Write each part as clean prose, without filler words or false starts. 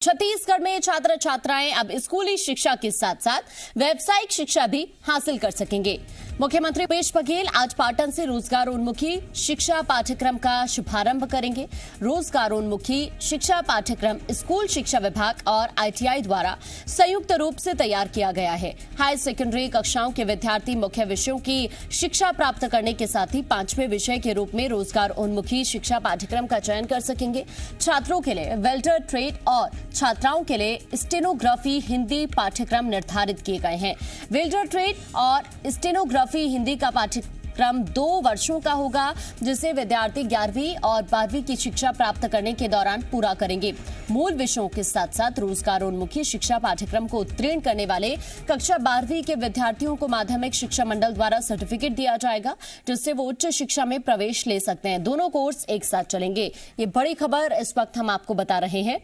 छत्तीसगढ़ में छात्र छात्राएं अब स्कूली शिक्षा के साथ साथ व्यावसायिक शिक्षा भी हासिल कर सकेंगे। मुख्यमंत्री भूपेश बघेल आज पाटन से रोजगारोन्मुखी शिक्षा पाठ्यक्रम का शुभारंभ करेंगे। रोजगारोन्मुखी शिक्षा पाठ्यक्रम स्कूल शिक्षा विभाग और आईटीआई द्वारा संयुक्त रूप से तैयार किया गया है। हाई सेकेंडरी कक्षाओं के विद्यार्थी मुख्य विषयों की शिक्षा प्राप्त करने के साथ ही 5वें विषय के रूप में रोजगारोन्मुखी शिक्षा पाठ्यक्रम का चयन कर सकेंगे। छात्रों के लिए वेल्डर ट्रेड और छात्राओं के लिए स्टेनोग्राफी हिंदी पाठ्यक्रम निर्धारित किए गए हैं। वेल्डर ट्रेड और स्टेनोग्राफी हिंदी का पाठ्यक्रम 2 वर्षों का होगा, जिसे विद्यार्थी 11वीं और 12वीं की शिक्षा प्राप्त करने के दौरान पूरा करेंगे। मूल विषयों के साथ साथ रोजगारोन्मुखी शिक्षा पाठ्यक्रम को उत्तीर्ण करने वाले कक्षा 12वीं के विद्यार्थियों को माध्यमिक शिक्षा मंडल द्वारा सर्टिफिकेट दिया जाएगा, जिससे वो उच्च शिक्षा में प्रवेश ले सकते हैं। दोनों कोर्स एक साथ चलेंगे। ये बड़ी खबर इस वक्त हम आपको बता रहे हैं।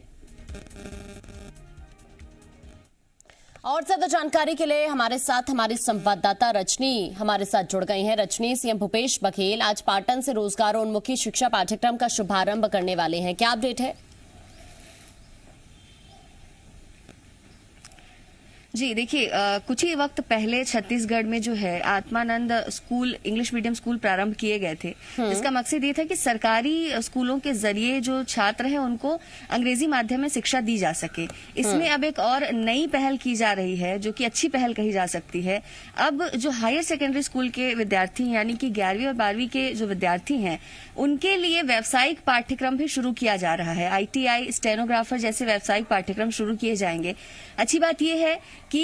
और ज्यादा जानकारी के लिए हमारे साथ हमारी संवाददाता रजनी हमारे साथ जुड़ गई हैं। रजनी, सीएम भूपेश बघेल आज पाटन से रोजगारोन्मुखी शिक्षा पाठ्यक्रम का शुभारंभ करने वाले हैं, क्या अपडेट है? जी देखिए, कुछ ही वक्त पहले छत्तीसगढ़ में जो है Atmanand school English medium school प्रारंभ किए गए थे। इसका मकसद ये था कि सरकारी स्कूलों के जरिए जो छात्र हैं उनको अंग्रेजी माध्यम में शिक्षा दी जा सके। इसमें अब एक और नई पहल की जा रही है, जो कि अच्छी पहल कही जा सकती है। अब जो हायर सेकेंडरी स्कूल के विद्यार्थी यानी कि 11वीं और 12वीं के जो विद्यार्थी हैं, उनके लिए व्यावसायिक पाठ्यक्रम भी शुरू किया जा रहा है। आईटीआई, स्टेनोग्राफर जैसे व्यावसायिक पाठ्यक्रम शुरू किए जाएंगे। अच्छी बात यह है कि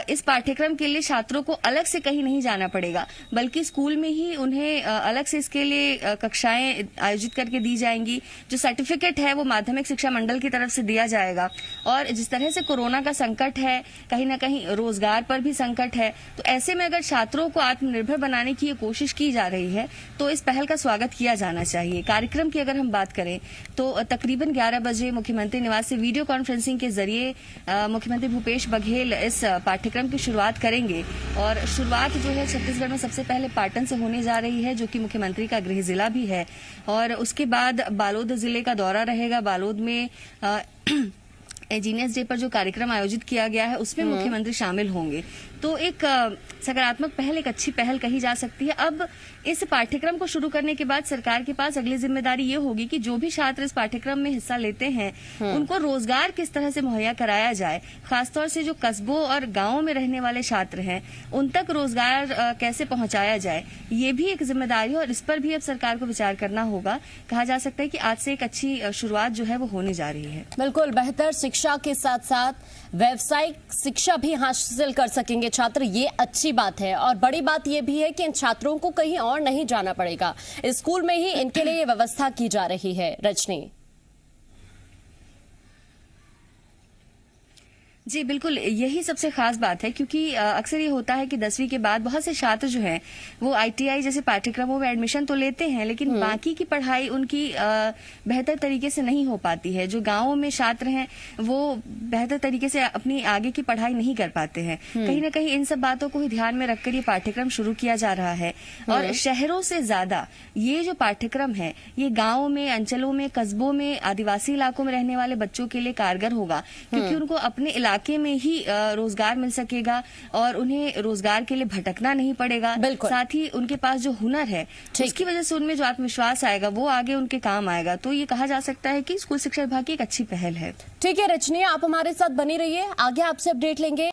इस पाठ्यक्रम के लिए छात्रों को अलग से कहीं नहीं जाना पड़ेगा, बल्कि स्कूल में ही उन्हें अलग से इसके लिए कक्षाएं आयोजित करके दी जाएंगी। जो सर्टिफिकेट है वो माध्यमिक शिक्षा मंडल की तरफ से दिया जाएगा। और जिस तरह से कोरोना का संकट है, कहीं ना कहीं रोजगार पर भी संकट है, तो ऐसे में अगर छात्रों को आत्मनिर्भर बनाने की कोशिश की जा रही है तो इस पहल का स्वागत किया जाना चाहिए। कार्यक्रम की अगर हम बात करें तो तकरीबन 11 बजे मुख्यमंत्री निवास से वीडियो कॉन्फ्रेंसिंग के जरिए मुख्यमंत्री भूपेश बघेल इस पाठ्यक्रम की शुरुआत करेंगे। और शुरुआत जो है छत्तीसगढ़ में सबसे पहले पाटन से होने जा रही है, जो कि मुख्यमंत्री का गृह जिला भी है। और उसके बाद बालोद जिले का दौरा रहेगा। बालोद में इंजीनियर्स डे पर जो कार्यक्रम आयोजित किया गया है उसमें मुख्यमंत्री शामिल होंगे। तो एक सकारात्मक पहल, एक अच्छी पहल कही जा सकती है। अब इस पाठ्यक्रम को शुरू करने के बाद सरकार के पास अगली जिम्मेदारी ये होगी कि जो भी छात्र इस पाठ्यक्रम में हिस्सा लेते हैं उनको रोजगार किस तरह से मुहैया कराया जाए। खासतौर से जो कस्बों और गांवों में रहने वाले छात्र हैं उन तक रोजगार कैसे पहुंचाया जाए, ये भी एक जिम्मेदारी है और इस पर भी अब सरकार को विचार करना होगा। कहा जा सकता है कि आज से एक अच्छी शुरुआत जो है वो होने जा रही है। बिल्कुल, बेहतर शिक्षा के साथ साथ व्यावसायिक शिक्षा भी हासिल कर सकेंगे छात्र, ये अच्छी बात है। और बड़ी बात ये भी है कि इन छात्रों को कहीं और नहीं जाना पड़ेगा, स्कूल में ही इनके लिए व्यवस्था की जा रही है। रजनी जी बिल्कुल, यही सबसे खास बात है, क्योंकि अक्सर ये होता है कि 10वीं के बाद बहुत से छात्र जो हैं वो आईटीआई जैसे पाठ्यक्रमों में एडमिशन तो लेते हैं, लेकिन बाकी की पढ़ाई उनकी बेहतर तरीके से नहीं हो पाती है। जो गांवों में छात्र हैं वो बेहतर तरीके से अपनी आगे की पढ़ाई नहीं कर पाते हैं। कहीं ना कहीं इन सब बातों को ही ध्यान में रखकर ये पाठ्यक्रम शुरू किया जा रहा है। और शहरों से ज्यादा ये जो पाठ्यक्रम है ये गाँवों में, अंचलों में, कस्बों में, आदिवासी इलाकों में रहने वाले बच्चों के लिए कारगर होगा, क्योंकि उनको अपने इलाके में ही रोजगार मिल सकेगा और उन्हें रोजगार के लिए भटकना नहीं पड़ेगा। साथ ही उनके पास जो हुनर है उसकी वजह से उनमें जो आत्मविश्वास आएगा वो आगे उनके काम आएगा। तो ये कहा जा सकता है कि स्कूल शिक्षा विभाग की एक अच्छी पहल है। ठीक है रजनी, आप हमारे साथ बनी रहिए, आगे आपसे अपडेट लेंगे।